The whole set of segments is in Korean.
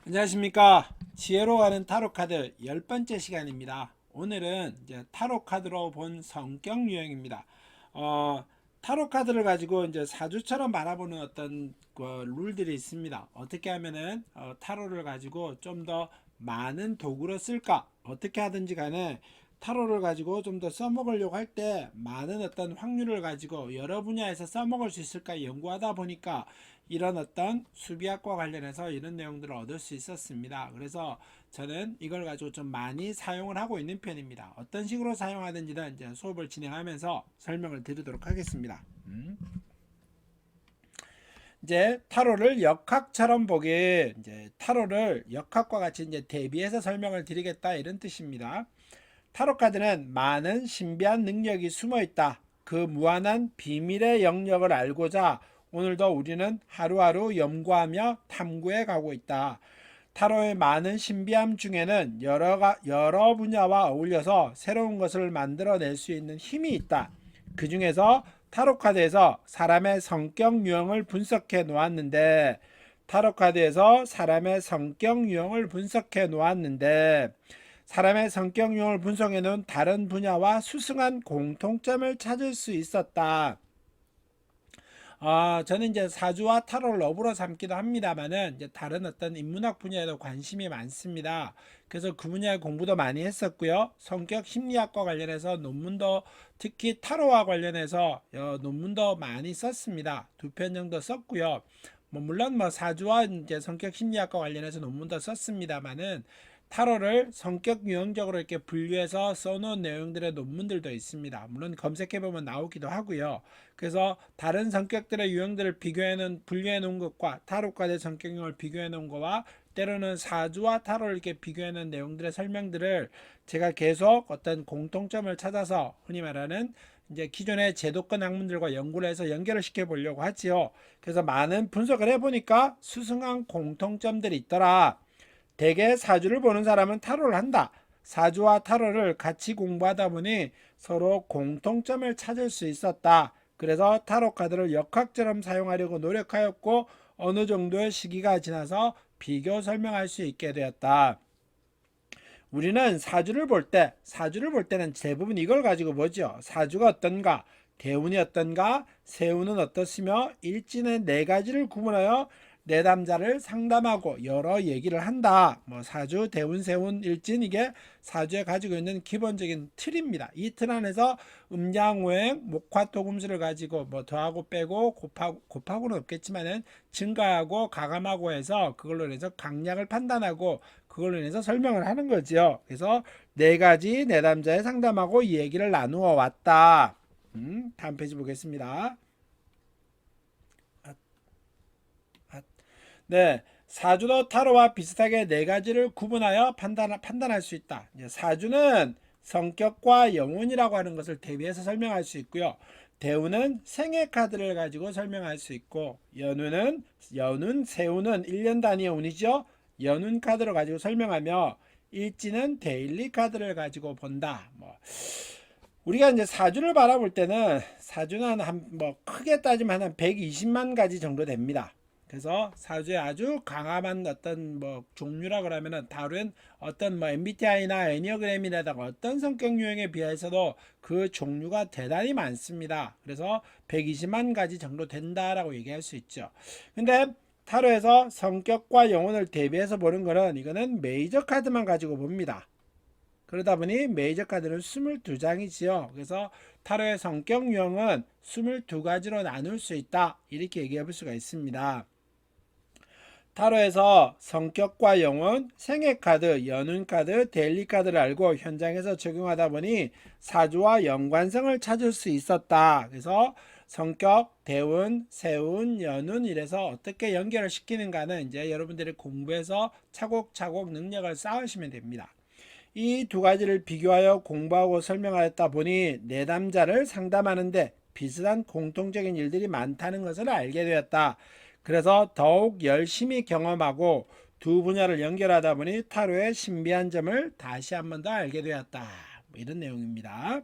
안녕하십니까. 지혜로 가는 타로 카드 10번째 시간입니다. 오늘은 이제 타로 카드로 본 성격 유형입니다. 타로 카드를 가지고 이제 사주처럼 바라보는 어떤 룰들이 있습니다. 어떻게 하면은 타로를 가지고 좀 더 많은 도구로 쓸까? 어떻게 하든지 간에 타로를 가지고 좀 더 써먹으려고 할 때 많은 어떤 확률을 가지고 여러 분야에서 써먹을 수 있을까 연구하다 보니까 이런 어떤 수비학과 관련해서 이런 내용들을 얻을 수 있었습니다. 그래서 저는 이걸 가지고 좀 많이 사용을 하고 있는 편입니다. 어떤 식으로 사용하든지는 이제 수업을 진행하면서 설명을 드리도록 하겠습니다. 이제 타로를 역학처럼 보게, 이제 타로를 역학과 같이 이제 대비해서 설명을 드리겠다 이런 뜻입니다. 타로 카드는 많은 신비한 능력이 숨어 있다. 그 무한한 비밀의 영역을 알고자 오늘도 우리는 하루하루 연구하며 탐구해 가고 있다. 타로의 많은 신비함 중에는 여러 분야와 어울려서 새로운 것을 만들어낼 수 있는 힘이 있다. 그 중에서 타로 카드에서 사람의 성격 유형을 분석해 놓았는데, 사람의 성격 유형을 분석해 놓은 다른 분야와 수승한 공통점을 찾을 수 있었다. 저는 이제 사주와 타로를 업으로 삼기도 합니다만은 이제 다른 어떤 인문학 분야에도 관심이 많습니다. 그래서 그 분야의 공부도 많이 했었고요. 성격 심리학과 관련해서 논문도, 특히 타로와 관련해서 논문도 많이 썼습니다. 2편 정도 썼고요. 물론 사주와 이제 성격 심리학과 관련해서 논문도 썼습니다만은 타로를 성격 유형적으로 이렇게 분류해서 써놓은 내용들의 논문들도 있습니다. 물론 검색해보면 나오기도 하고요. 그래서 다른 성격들의 유형들을 분류해 놓은 것과 타로과의 성격 유형을 비교해 놓은 것과 때로는 사주와 타로를 이렇게 비교해 놓은 내용들의 설명들을 제가 계속 어떤 공통점을 찾아서 흔히 말하는 이제 기존의 제도권 학문들과 연구를 해서 연결을 시켜 보려고 하지요. 그래서 많은 분석을 해보니까 수승한 공통점들이 있더라. 대개 사주를 보는 사람은 타로를 한다. 사주와 타로를 같이 공부하다 보니 서로 공통점을 찾을 수 있었다. 그래서 타로 카드를 역학처럼 사용하려고 노력하였고 어느 정도의 시기가 지나서 비교 설명할 수 있게 되었다. 우리는 사주를 볼 때는 대부분 이걸 가지고 보죠. 사주가 어떤가? 대운이 어떤가? 세운은 어떻으며 일진의 네 가지를 구분하여 내담자를 상담하고 여러 얘기를 한다. 사주, 대운, 세운, 일진, 이게 사주에 가지고 있는 기본적인 틀입니다. 이 틀 안에서 음양오행, 목화토금수를 가지고 더하고 빼고 곱하고는 없겠지만은 증가하고 가감하고 해서 그걸로 인해서 강약을 판단하고 그걸로 인해서 설명을 하는 거지요. 그래서 네 가지 내담자에 상담하고 이 얘기를 나누어 왔다. 다음 페이지 보겠습니다. 네, 사주도 타로와 비슷하게 네 가지를 구분하여 판단할 수 있다. 사주는 성격과 영혼이라고 하는 것을 대비해서 설명할 수 있고요. 대운은 생애 카드를 가지고 설명할 수 있고, 세운은 1년 단위의 운이죠. 연운 카드를 가지고 설명하며, 일지는 데일리 카드를 가지고 본다. 우리가 이제 사주를 바라볼 때는 사주는 크게 따지면 한 120만 가지 정도 됩니다. 그래서 사주의 아주 강함한 어떤 종류라 그러면은 다른 어떤 MBTI나 애니어그램이라든가 어떤 성격 유형에 비해서도 그 종류가 대단히 많습니다. 그래서 120만 가지 정도 된다라고 얘기할 수 있죠. 근데 타로에서 성격과 영혼을 대비해서 보는 거는 이거는 메이저 카드만 가지고 봅니다. 그러다 보니 메이저 카드는 22장이지요. 그래서 타로의 성격 유형은 22가지로 나눌 수 있다. 이렇게 얘기해 볼 수가 있습니다. 타로에서 성격과 영혼, 생애 카드, 연운 카드, 데일리 카드를 알고 현장에서 적용하다 보니 사주와 연관성을 찾을 수 있었다. 그래서 성격, 대운, 세운, 연운 이래서 어떻게 연결을 시키는가는 이제 여러분들이 공부해서 차곡차곡 능력을 쌓으시면 됩니다. 이 두 가지를 비교하여 공부하고 설명하였다 보니 내담자를 상담하는데 비슷한 공통적인 일들이 많다는 것을 알게 되었다. 그래서 더욱 열심히 경험하고 두 분야를 연결하다 보니 타로의 신비한 점을 다시 한 번 더 알게 되었다. 이런 내용입니다.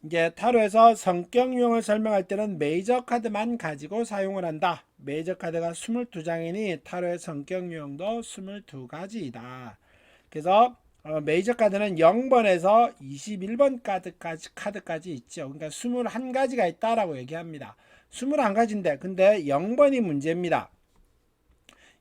이제 타로에서 성격 유형을 설명할 때는 메이저 카드만 가지고 사용을 한다. 메이저 카드가 22장이니 타로의 성격 유형도 22가지이다. 그래서 메이저 카드는 0번에서 21번 카드까지 있죠. 그러니까 21가지가 있다라고 얘기합니다. 21가지인데 근데 0번이 문제입니다.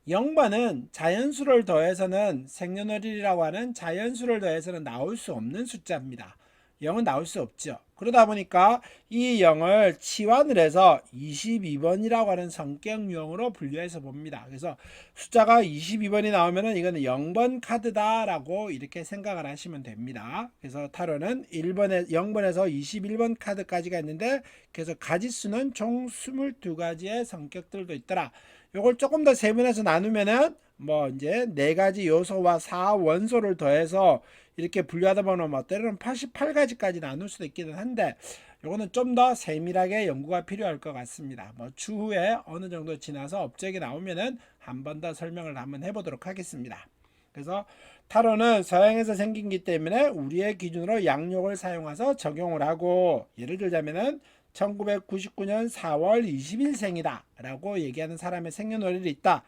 0번은 자연수를 더해서는 생년월일이라고 하는 자연수를 더해서는 나올 수 없는 숫자입니다. 0은 나올 수 없죠. 그러다 보니까 이 0을 치환을 해서 22번이라고 하는 성격 유형으로 분류해서 봅니다. 그래서 숫자가 22번이 나오면 이거는 0번 카드다라고 이렇게 생각을 하시면 됩니다. 그래서 타로는 0번에서 21번 카드까지가 있는데 그래서 가지수는 총 22가지의 성격들도 있더라. 요걸 조금 더 세분해서 나누면은 뭐 이제 네 가지 요소와 4원소를 더해서 이렇게 분류하다 보면 뭐 때로는 88가지까지 나눌 수도 있기는 한데 요거는 좀 더 세밀하게 연구가 필요할 것 같습니다. 뭐 추후에 어느 정도 지나서 업적이 나오면은 한 번 더 설명을 한번 해보도록 하겠습니다. 그래서 타로는 서양에서 생긴기 때문에 우리의 기준으로 양력을 사용해서 적용을 하고 예를 들자면은 1999년 4월 20일생이다 라고 얘기하는 사람의 생년월일이 있다.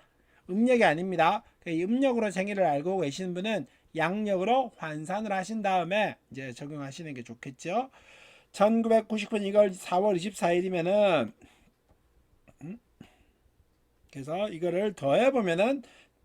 음력이 아닙니다. 이 음력으로 생일을 알고 계시는 분은 양력으로 환산을 하신 다음에 이제 적용하시는 게 좋겠죠. 1999년 이걸 4월 24일이면은 그래서 이거를 더해보면은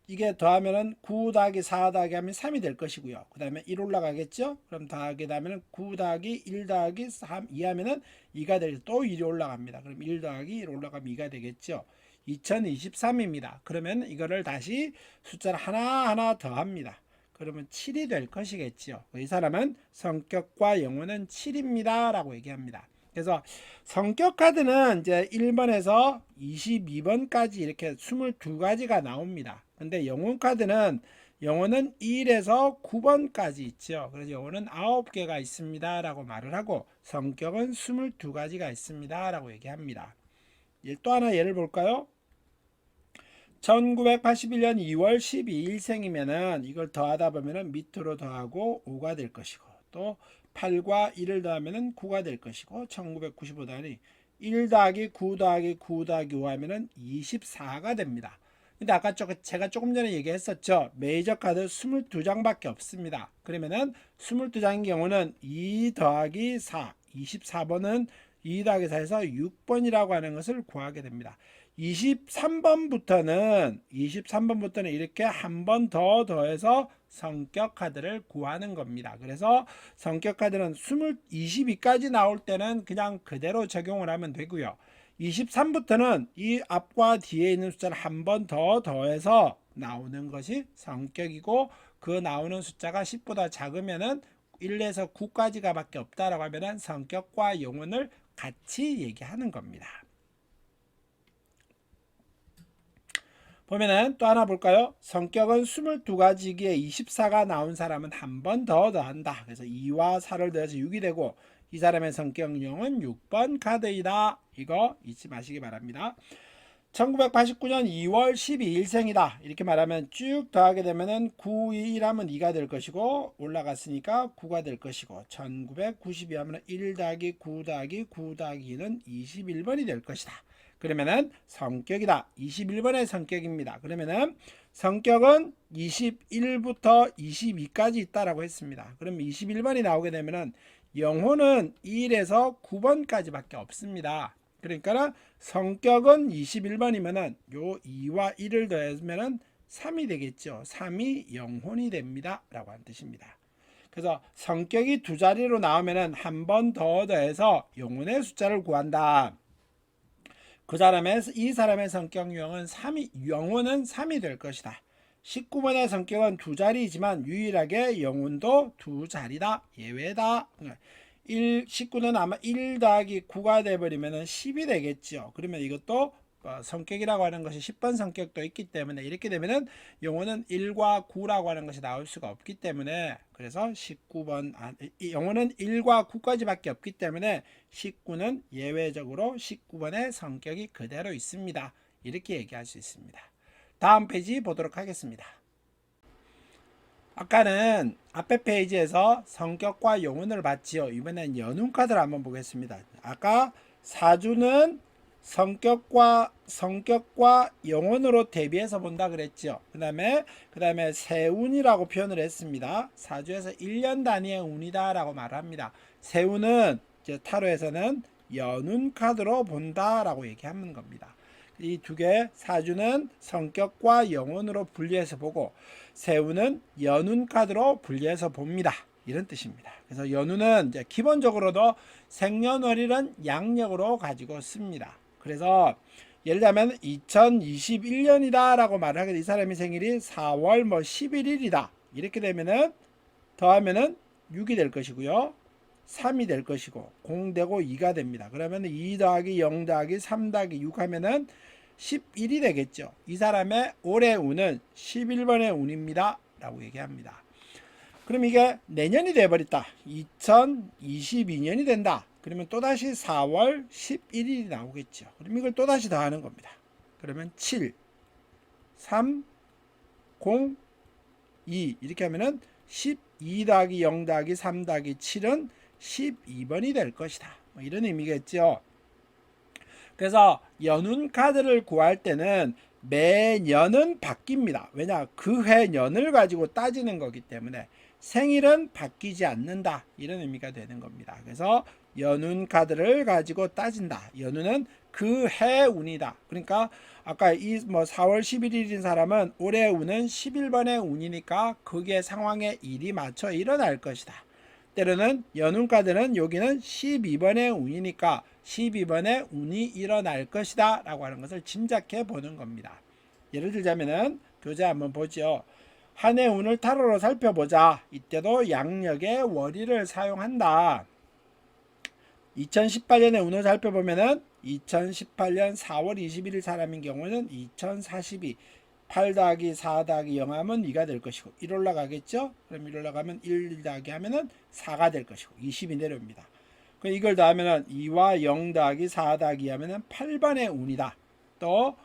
이게 더하면은 9 더하기 4 더하기 하면 3이 될 것이고요. 그 다음에 1 올라가겠죠? 그럼 더하게 되면은 9 더하기 1 더하기 3, 2 하면은 2가 되겠죠. 또 1이 올라갑니다. 그럼 1 더하기 1 올라가면 2가 되겠죠. 2023입니다. 그러면 이거를 다시 숫자를 하나하나 더합니다. 그러면 7이 될 것이겠죠. 이 사람은 성격과 영혼은 7입니다. 라고 얘기합니다. 그래서 성격 카드는 이제 1번에서 22번까지 이렇게 22가지가 나옵니다. 근데 영혼 카드는 영혼은 1에서 9번까지 있죠. 그래서 영혼은 9개가 있습니다. 라고 말을 하고 성격은 22가지가 있습니다. 라고 얘기합니다. 또 하나 예를 볼까요? 1981년 2월 12일생이면은 이걸 더하다 보면은 밑으로 더하고 5가 될 것이고 또 8과 1을 더하면은 9가 될 것이고 1995년이 1 더하기 9 더하기 9 더하기 5 하면은 24가 됩니다. 근데 아까 제가 조금 전에 얘기했었죠. 메이저 카드 22장밖에 없습니다. 그러면은 22장인 경우는 2 더하기 4, 24번은 2 더하기 4에서 6번이라고 하는 것을 구하게 됩니다. 23번부터는 이렇게 한 번 더 더해서 성격 카드를 구하는 겁니다. 그래서 성격 카드는 22까지 나올 때는 그냥 그대로 적용을 하면 되고요. 23부터는 이 앞과 뒤에 있는 숫자를 한 번 더 더해서 나오는 것이 성격이고 그 나오는 숫자가 10보다 작으면은 1에서 9까지가 밖에 없다라고 하면은 성격과 영혼을 같이 얘기하는 겁니다. 보면은 또 하나 볼까요? 성격은 22가지기에 24가 나온 사람은 한 번 더 더한다. 그래서 2와 4를 더해서 6이 되고 이 사람의 성격용은 6번 카드이다. 이거 잊지 마시기 바랍니다. 1989년 2월 12일생이다. 이렇게 말하면 쭉 더하게 되면은 9, 2, 1 하면 2가 될 것이고 올라갔으니까 9가 될 것이고 1992 하면 1 더하기 9 더하기 9 더하기 2는 21번이 될 것이다. 그러면은 성격이다. 21번의 성격입니다. 그러면은 성격은 21부터 22까지 있다라고 했습니다. 그럼 21번이 나오게 되면은 영혼은 1에서 9번까지밖에 없습니다. 그러니까 성격은 21번이면은 요 2와 1을 더하면은 3이 되겠죠. 3이 영혼이 됩니다. 라고 하는 뜻입니다. 그래서 성격이 두 자리로 나오면은 한 번 더 더해서 영혼의 숫자를 구한다. 이 사람의 성격 유형은 3이, 영혼은 3이 될 것이다. 19번의 성격은 두 자리이지만 유일하게 영혼도 두 자리다. 예외다. 19는 아마 1 더하기 9가 돼버리면 10이 되겠죠. 그러면 이것도 성격이라고 하는 것이 10번 성격도 있기 때문에 이렇게 되면은 영혼은 1과 9라고 하는 것이 나올 수가 없기 때문에 그래서 19번 영혼은 1과 9까지밖에 없기 때문에 19는 예외적으로 19번의 성격이 그대로 있습니다. 이렇게 얘기할 수 있습니다. 다음 페이지 보도록 하겠습니다. 아까는 앞에 페이지에서 성격과 영혼을 봤지요. 이번엔 연운 카드를 한번 보겠습니다. 아까 사주는 성격과 영혼으로 대비해서 본다 그랬죠. 그다음에 세운이라고 표현을 했습니다. 사주에서 1년 단위의 운이다라고 말합니다. 세운은 이제 타로에서는 연운 카드로 본다라고 얘기하는 겁니다. 이 두 개, 사주는 성격과 영혼으로 분리해서 보고 세운은 연운 카드로 분리해서 봅니다. 이런 뜻입니다. 그래서 연운은 이제 기본적으로도 생년월일은 양력으로 가지고 씁니다. 그래서 예를 들면 2021년이다 라고 말을 하게 돼. 이 사람이 생일이 4월 11일이다. 이렇게 되면은 더하면은 6이 될 것이고요. 3이 될 것이고 0 되고 2가 됩니다. 그러면 2 더하기 0 더하기 3 더하기 6 하면은 11이 되겠죠. 이 사람의 올해 운은 11번의 운입니다. 라고 얘기합니다. 그럼 이게 내년이 돼버렸다. 2022년이 된다. 그러면 또다시 4월 11일이 나오겠죠. 그럼 이걸 또다시 더하는 겁니다. 그러면 7, 3, 0, 2 이렇게 하면은 12 더하기 0 더하기 3 더하기 7은 12번이 될 것이다. 뭐 이런 의미겠죠. 그래서 연운 카드를 구할 때는 매년은 바뀝니다. 왜냐? 그 해 년을 가지고 따지는 거기 때문에 생일은 바뀌지 않는다. 이런 의미가 되는 겁니다. 그래서 연운 카드를 가지고 따진다. 연운은 그 해 운이다. 그러니까 아까 이 4월 11일인 사람은 올해 운은 11번의 운이니까 거기에 상황에 일이 맞춰 일어날 것이다. 때로는 연운 카드는 여기는 12번의 운이니까 12번의 운이 일어날 것이다 라고 하는 것을 짐작해 보는 겁니다. 예를 들자면은 교재 한번 보죠. 한 해 운을 타로로 살펴보자. 이때도 양력의 월일을 사용한다. 2018년의 운을 살펴보면은 2018년 4월 21일 사람인 경우는 2042 8 더하기 4 더하기 0 하면 2가 될 것이고 1 올라가겠죠? 그럼 1 올라가면 1 더하기 하면은 4가 될 것이고 20이 내려옵니다. 그럼 이걸 더하면은 2와 0 더하기 4 더하기 하면은 8번의 운이다. 또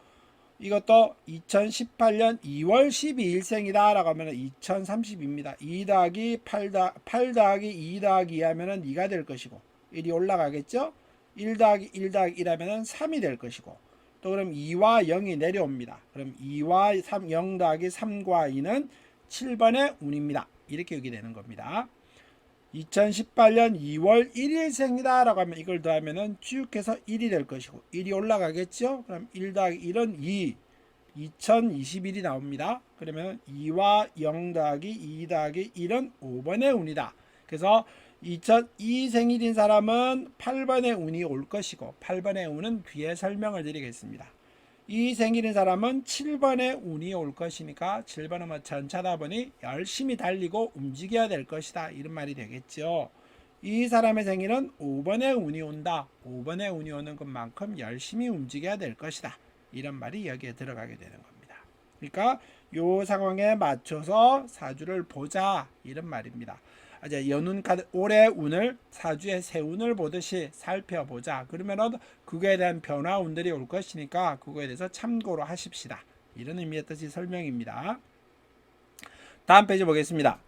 이것도 2018년 2월 12일생이다 라고 하면은 2030입니다. 2 더하기 8 더하기 2 더하기 2 하면은 2가 될 것이고 1이 올라가겠죠? 1 더하기 1 더하기 1 하면은 3이 될 것이고 또 그럼 2와 0이 내려옵니다. 그럼 2와 3, 0 더하기 3과 2는 7번의 운입니다. 이렇게 여기 되는 겁니다. 2018년 2월 1일생이다 라고 하면 이걸 더하면은 쭉 해서 1이 될 것이고 1이 올라가겠죠? 그럼 1 더하기 1은 2 2021이 나옵니다. 그러면 2와 0 더하기 2 더하기 1은 5번의 운이다. 그래서 2002 생일인 사람은 8번의 운이 올 것이고 8번의 운은 뒤에 설명을 드리겠습니다. 이 생일인 사람은 7번의 운이 올 것이니까 7번은 뭐 전차다 보니 열심히 달리고 움직여야 될 것이다. 이런 말이 되겠죠. 이 사람의 생일은 5번의 운이 온다. 5번의 운이 오는 것만큼 열심히 움직여야 될 것이다. 이런 말이 여기에 들어가게 되는 겁니다. 그러니까 이 상황에 맞춰서 사주를 보자. 이런 말입니다. 이제 연운 카드 올해 운을 사주의 새 운을 보듯이 살펴보자. 그러면 그거에 대한 변화 운들이 올 것이니까 그거에 대해서 참고로 하십시다. 이런 의미의 뜻이 설명입니다. 다음 페이지 보겠습니다.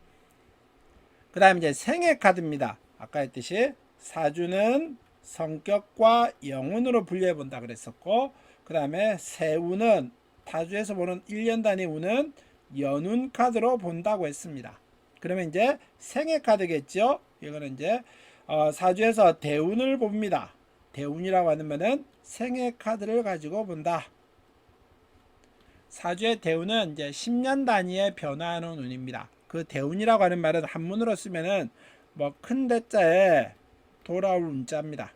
그 다음 이제 생애 카드입니다. 아까 했듯이 사주는 성격과 영운으로 분류해 본다 그랬었고 그 다음에 새 운은 타주에서 보는 1년 단위 운은 연운 카드로 본다고 했습니다. 그러면 이제 생애 카드겠죠. 이거는 이제 사주에서 대운을 봅니다. 대운이라고 하면은 생애 카드를 가지고 본다. 사주의 대운은 이제 10년 단위에 변화하는 운입니다. 그 대운이라고 하는 말은 한문으로 쓰면은 뭐 큰 대자에 돌아올 운자입니다.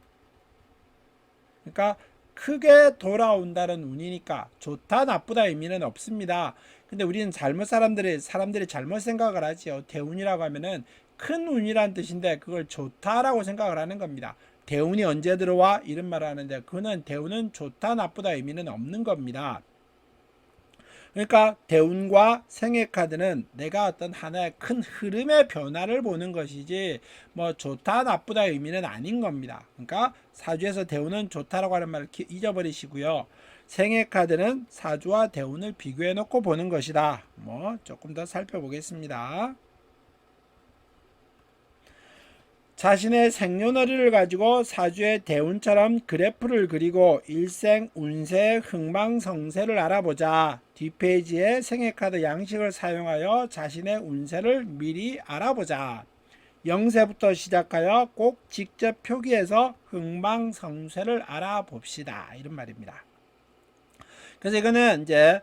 그러니까 크게 돌아온다는 운이니까 좋다 나쁘다 의미는 없습니다. 근데 우리는 사람들이 잘못 생각을 하지요. 대운이라고 하면은 큰 운이란 뜻인데 그걸 좋다라고 생각을 하는 겁니다. 대운이 언제 들어와? 이런 말을 하는데 그는 대운은 좋다 나쁘다 의미는 없는 겁니다. 그러니까 대운과 생애 카드는 내가 어떤 하나의 큰 흐름의 변화를 보는 것이지 뭐 좋다 나쁘다 의미는 아닌 겁니다. 그러니까 사주에서 대운은 좋다라고 하는 말을 잊어버리시고요. 생애카드는 사주와 대운을 비교해 놓고 보는 것이다. 조금 더 살펴보겠습니다. 자신의 생년월일을 가지고 사주의 대운처럼 그래프를 그리고 일생 운세 흥망성쇠를 알아보자. 뒷페이지에 생애카드 양식을 사용하여 자신의 운세를 미리 알아보자. 0세부터 시작하여 꼭 직접 표기해서 흥망성쇠를 알아봅시다. 이런 말입니다. 그래서 이거는 이제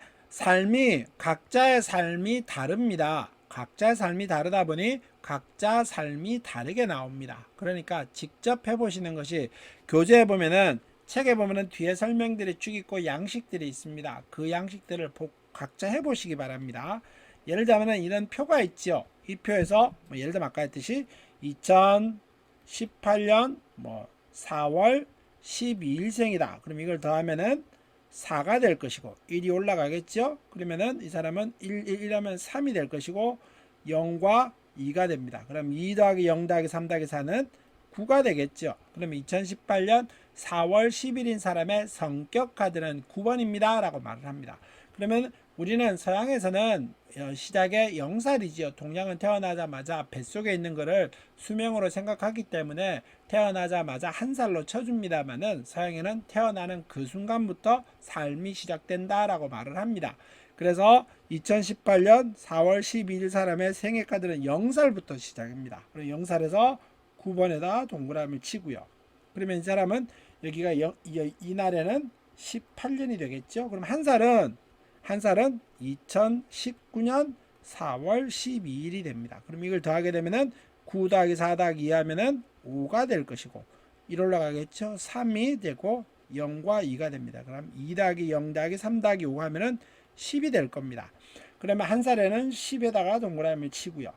각자의 삶이 다릅니다. 각자의 삶이 다르다 보니 각자 삶이 다르게 나옵니다. 그러니까 직접 해보시는 것이, 교재에 보면은, 책에 보면은 뒤에 설명들이 쭉 있고 양식들이 있습니다. 그 양식들을 각자 해보시기 바랍니다. 예를 들면 이런 표가 있죠. 이 표에서 예를 들면 아까 했듯이 2018년 4월 12일생이다. 그럼 이걸 더하면은 4가 될 것이고 1이 올라가겠죠. 그러면은 이 사람은 1 하면 3이 될 것이고 0과 2가 됩니다. 그럼 2 더하기 0 더하기 3 더하기 4는 9가 되겠죠. 그러면 2018년 4월 10일인 사람의 성격 카드는 9번입니다 라고 말을 합니다. 그러면 우리는 서양에서는 시작에 0살이지요. 동양은 태어나자마자 뱃속에 있는 것을 수명으로 생각하기 때문에 태어나자마자 1살로 쳐줍니다만은, 서양에는 태어나는 그 순간부터 삶이 시작된다 라고 말을 합니다. 그래서 2018년 4월 12일 사람의 생애카드는 0살부터 시작입니다. 그럼 0살에서 9번에다 동그라미를 치고요. 그러면 이 사람은 여기가 이날에는 18년이 되겠죠. 그럼 한 살은 2019년 4월 12일이 됩니다. 그럼 이걸 더하게 되면은 9 더하기 4 더하기 2 하면은 5가 될 것이고 1 올라가겠죠. 3이 되고 0과 2가 됩니다. 그럼 2 더하기 0 더하기 3 더하기 5 하면은 10이 될 겁니다. 그러면 한 살에는 10에다가 동그라미를 치고요.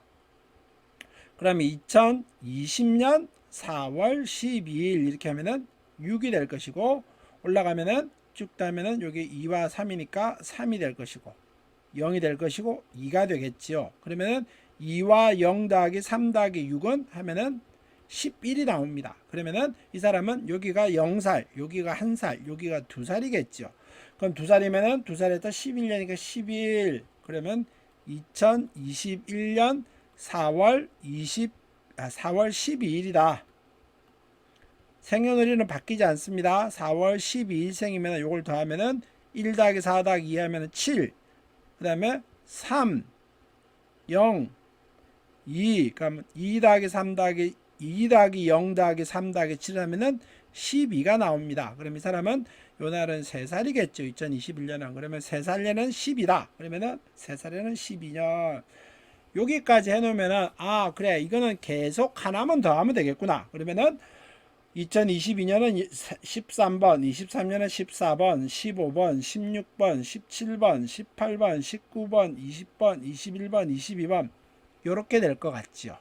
그러면 2020년 4월 12일 이렇게 하면은 6이 될 것이고, 올라가면은 쭉 따면은 여기 2와 3이니까 3이 될 것이고 0이 될 것이고 2가 되겠지요. 그러면은 2와 0 더하기 3 더하기 6은 하면은 11이 나옵니다. 그러면은 이 사람은 여기가 0살, 여기가 1살, 여기가 2살이겠죠. 그럼 2살이면은 2살에다 11년이니까 11. 그러면 2021년 4월 12일이다. 생년월일은 바뀌지 않습니다. 4월 12일생이면 이걸 더하면은 1 더하기 4 더하기 2 하면은 7. 그 다음에 3, 0, 2. 그럼 2 더하기 3 더하기 2 더하기 0 더하기 3 더하기 7 하면은 12가 나옵니다. 그럼 이 사람은 요 날은 3살이겠죠. 2021년은. 그러면 3살에는 10이다. 그러면은 3살에는 12년. 여기까지 해놓으면은, 그래, 이거는 계속 하나만 더 하면 되겠구나. 그러면은 2022년은 13번, 23년은 14번, 15번, 16번, 17번, 18번, 19번, 20번, 21번, 22번 요렇게 될 것 같죠.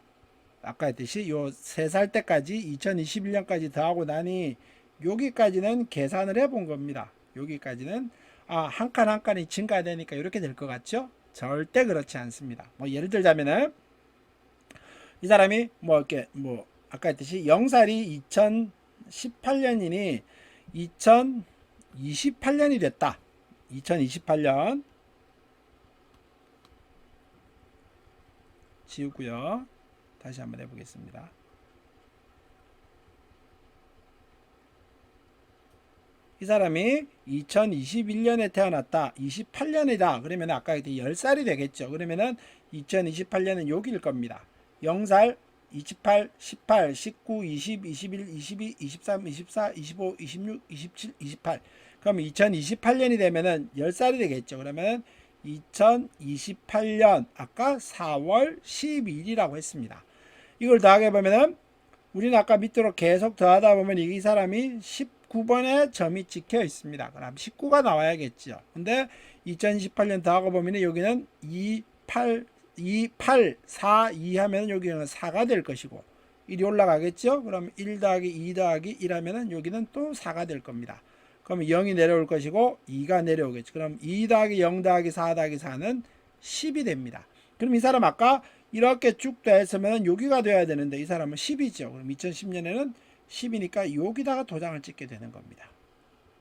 아까 했듯이 요 3살 때까지 2021년까지 더하고 나니 여기까지는 계산을 해본 겁니다. 여기까지는 한 칸 한 칸이 증가되니까 이렇게 될 것 같죠? 절대 그렇지 않습니다. 예를 들자면은 이 사람이 이렇게 아까 했듯이 0살이 2018년이니 2028년이 됐다. 2028년 지우고요. 다시 한번 해보겠습니다. 이 사람이 2021년에 태어났다. 28년이다. 그러면 아까 10살이 되겠죠. 그러면은 2028년은 여기일 겁니다. 0살, 28, 18, 19, 20, 21, 22, 23, 24, 25, 26, 27, 28. 그럼 2028년이 되면은 10살이 되겠죠. 그러면 2028년 아까 4월 12일이라고 했습니다. 이걸 더하게 보면은 우리는 아까 밑으로 계속 더하다 보면 이 사람이 19번에 점이 찍혀 있습니다. 그럼 19가 나와야겠죠. 근데 2028년 더하고 보면 여기는 28, 4, 2 하면 여기는 4가 될 것이고 1이 올라가겠죠. 그럼 1 더하기 2 더하기 1 하면 여기는 또 4가 될 겁니다. 그럼 0이 내려올 것이고 2가 내려오겠죠. 그럼 2 더하기 0 더하기 4 더하기 4는 10이 됩니다. 그럼 이 사람 아까 이렇게 쭉 됐으면 여기가 돼야 되는데 이 사람은 10이죠. 그럼 2010년에는 10이니까 여기다가 도장을 찍게 되는 겁니다.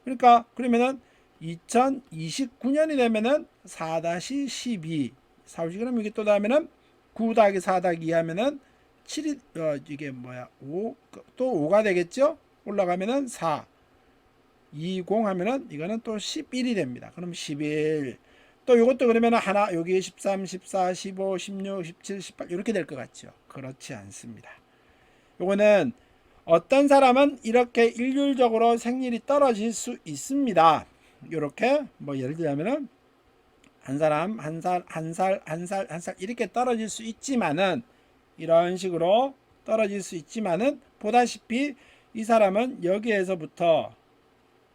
그러니까 그러면은 2029년이 되면은 4-12 4오지 그러면 이게 또 다음에는 9 더하기 4 더하기 2 하면은 7이 이게 뭐야 5 또 5가 되겠죠. 올라가면은 4 20 하면은 이거는 또 11이 됩니다. 그럼 11 또 이것도 그러면은 하나 여기 13 14 15 16 17 18 이렇게 될 것 같죠. 그렇지 않습니다. 요거는 어떤 사람은 이렇게 일률적으로 생일이 떨어질 수 있습니다. 이렇게 뭐 예를 들자면은 한 사람 한 살 이렇게 떨어질 수 있지만은 이런 식으로 떨어질 수 있지만은 보다시피 이 사람은 여기에서부터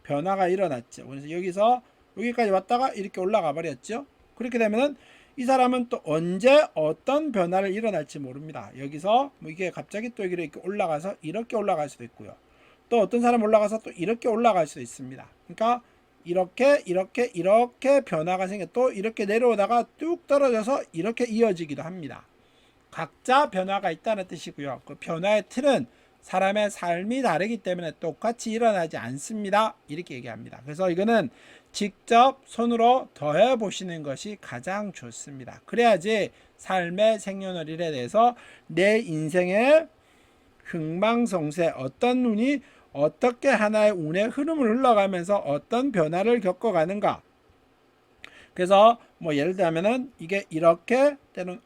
변화가 일어났죠. 그래서 여기서 여기까지 왔다가 이렇게 올라가 버렸죠. 그렇게 되면은 이 사람은 또 언제 어떤 변화를 일어날지 모릅니다. 여기서 뭐 이게 갑자기 또 이렇게 올라가서 이렇게 올라갈 수도 있고요. 또 어떤 사람 올라가서 또 이렇게 올라갈 수도 있습니다. 그러니까 이렇게 변화가 생겨 또 이렇게 내려오다가 뚝 떨어져서 이렇게 이어지기도 합니다. 각자 변화가 있다는 뜻이고요. 그 변화의 틀은 사람의 삶이 다르기 때문에 똑같이 일어나지 않습니다. 이렇게 얘기합니다. 그래서 이거는 직접 손으로 더해 보시는 것이 가장 좋습니다. 그래야지 삶의 생년월일에 대해서 내 인생의 흥망성쇠 어떤 운이 어떻게 하나의 운의 흐름을 흘러가면서 어떤 변화를 겪어가는가. 그래서 뭐 예를 들면은 이게 이렇게 때는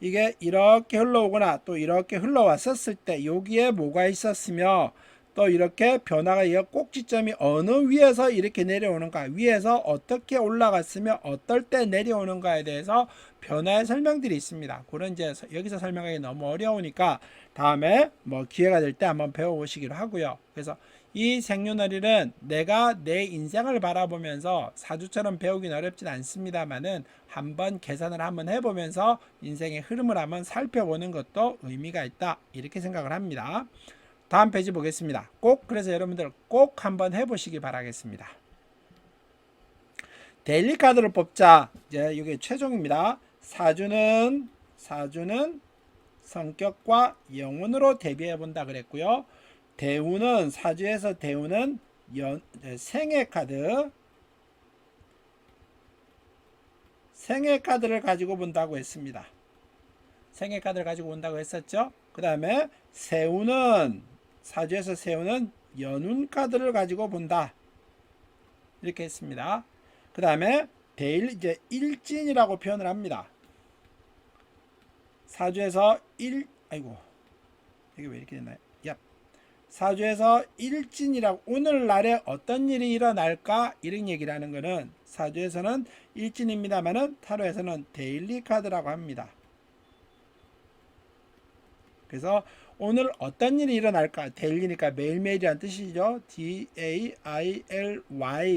이게 이렇게 흘러오거나 또 이렇게 흘러왔었을 때 여기에 뭐가 있었으며 또 이렇게 변화가 이 꼭지점이 어느 위에서 이렇게 내려오는가 위에서 어떻게 올라갔으며 어떨 때 내려오는가에 대해서 변화의 설명들이 있습니다. 그런 이제 여기서 설명하기 너무 어려우니까 다음에 뭐 기회가 될 때 한번 배워보시기로 하고요. 그래서 이 생년월일은 내가 내 인생을 바라보면서 사주처럼 배우긴 어렵진 않습니다만은 한번 계산을 한번 해보면서 인생의 흐름을 한번 살펴보는 것도 의미가 있다 이렇게 생각을 합니다. 다음 페이지 보겠습니다. 꼭 그래서 여러분들 꼭 한번 해보시기 바라겠습니다. 데일리 카드를 뽑자. 이제 이게 최종입니다. 사주는 성격과 영혼으로 대비해 본다 그랬고요. 대우는 사주에서 대우는 생애 카드를 가지고 본다고 했습니다. 생애 카드를 가지고 본다고 했었죠. 그 다음에 사주에서 세우는 연운 카드를 가지고 본다. 이렇게 했습니다. 그 다음에 이제 일진이라고 표현을 합니다. 사주에서 이게 왜 이렇게 됐나요? 사주에서 일진이라고 오늘날에 어떤 일이 일어날까 이런 얘기를 하는 거는 사주에서는 일진입니다만은 타로에서는 데일리 카드라고 합니다. 그래서 오늘 어떤 일이 일어날까 데일리니까 매일매일이란 뜻이죠. DAILY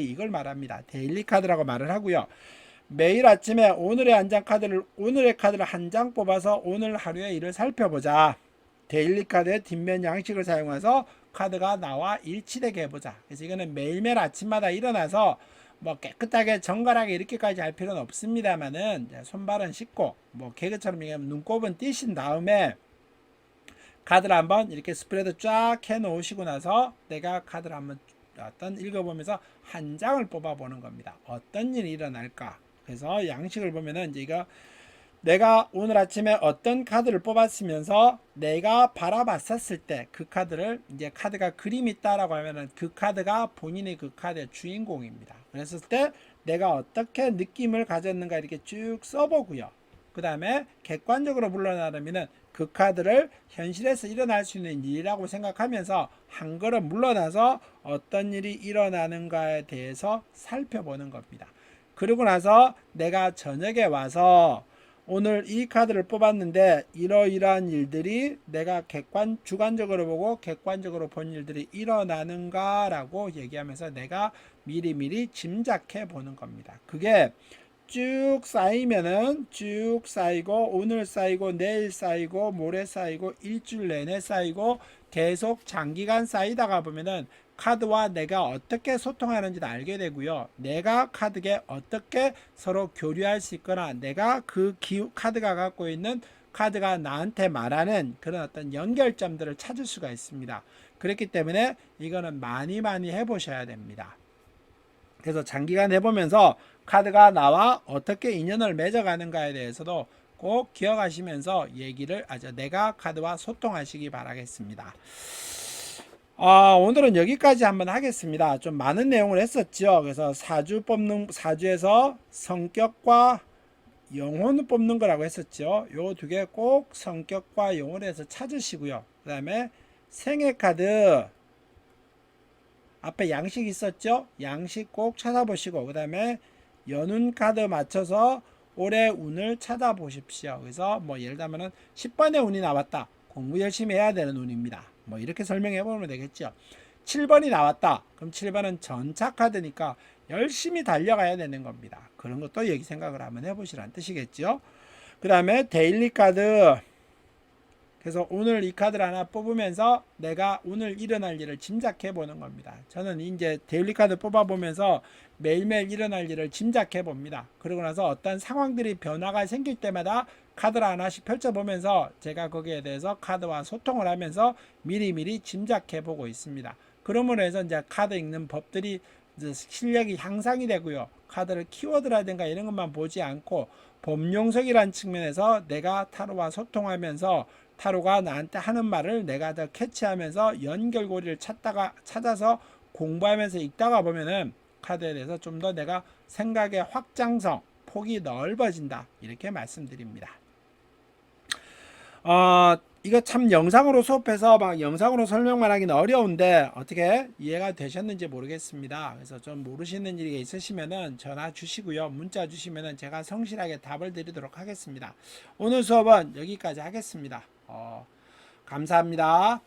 이걸 말합니다. 데일리 카드라고 말을 하고요. 매일 아침에 오늘의 카드를 한 장 뽑아서 오늘 하루의 일을 살펴보자. 데일리 카드의 뒷면 양식을 사용해서 카드가 나와 일치되게 해보자. 그래서 이거는 매일매일 아침마다 일어나서 뭐 깨끗하게 정갈하게 이렇게까지 할 필요는 없습니다만은 손발은 씻고 뭐 개그처럼 얘기하면 눈곱은 띄신 다음에 카드를 한번 이렇게 스프레드 쫙 해 놓으시고 나서 내가 카드를 한번 읽어보면서 한 장을 뽑아 보는 겁니다. 어떤 일이 일어날까. 그래서 양식을 보면은 이제 이거 내가 오늘 아침에 어떤 카드를 뽑았으면서 내가 바라봤었을 때 그 카드를 이제 카드가 그림이 있다라고 하면은 그 카드가 본인의 그 카드의 주인공입니다. 그랬을 때 내가 어떻게 느낌을 가졌는가 이렇게 쭉 써보고요. 그 다음에 객관적으로 물러나려면은 그 카드를 현실에서 일어날 수 있는 일이라고 생각하면서 한 걸음 물러나서 어떤 일이 일어나는가에 대해서 살펴보는 겁니다. 그러고 나서 내가 저녁에 와서 오늘 이 카드를 뽑았는데 이러이러한 일들이 내가 주관적으로 보고 객관적으로 본 일들이 일어나는가 라고 얘기하면서 내가 미리미리 짐작해 보는 겁니다. 그게 쭉 쌓이면은 쭉 쌓이고 오늘 쌓이고 내일 쌓이고 모레 쌓이고 일주일 내내 쌓이고 계속 장기간 쌓이다가 보면은 카드와 내가 어떻게 소통하는지를 알게 되고요. 내가 카드에 어떻게 서로 교류할 수 있거나 내가 카드가 갖고 있는 카드가 나한테 말하는 그런 어떤 연결점들을 찾을 수가 있습니다. 그렇기 때문에 이거는 많이 많이 해보셔야 됩니다. 그래서 장기간 해보면서 카드가 나와 어떻게 인연을 맺어가는가에 대해서도 꼭 기억하시면서 내가 카드와 소통하시기 바라겠습니다. 오늘은 여기까지 한번 하겠습니다. 좀 많은 내용을 했었죠. 그래서 사주에서 성격과 영혼을 뽑는 거라고 했었죠. 요 두 개 꼭 성격과 영혼에서 찾으시고요. 그 다음에 생애 카드 앞에 양식 있었죠. 양식 꼭 찾아보시고 그 다음에 연운 카드 맞춰서 올해 운을 찾아보십시오. 그래서 뭐 예를 들면은 10번의 운이 나왔다. 공부 열심히 해야 되는 운입니다. 뭐 이렇게 설명해 보면 되겠죠. 7번이 나왔다. 그럼 7번은 전차 카드니까 열심히 달려가야 되는 겁니다. 그런 것도 여기 생각을 한번 해보시라는 뜻이겠죠. 그 다음에 데일리 카드. 그래서 오늘 이 카드를 하나 뽑으면서 내가 오늘 일어날 일을 짐작해 보는 겁니다. 저는 이제 데일리 카드 뽑아보면서 매일매일 일어날 일을 짐작해 봅니다. 그러고 나서 어떤 상황들이 변화가 생길 때마다 카드를 하나씩 펼쳐보면서 제가 거기에 대해서 카드와 소통을 하면서 미리미리 짐작해 보고 있습니다. 그러므로 해서 이제 카드 읽는 법들이 이제 실력이 향상이 되고요. 카드를 키워드라든가 이런 것만 보지 않고 범용석이라는 측면에서 내가 타로와 소통하면서 타로가 나한테 하는 말을 내가 더 캐치하면서 연결고리를 찾아서 공부하면서 읽다가 보면은 카드에 대해서 좀 더 내가 생각의 확장성, 폭이 넓어진다. 이렇게 말씀드립니다. 이거 참 영상으로 수업해서 막 영상으로 설명만 하기는 어려운데 어떻게 이해가 되셨는지 모르겠습니다. 그래서 좀 모르시는 일이 있으시면은 전화 주시고요. 문자 주시면은 제가 성실하게 답을 드리도록 하겠습니다. 오늘 수업은 여기까지 하겠습니다. 감사합니다.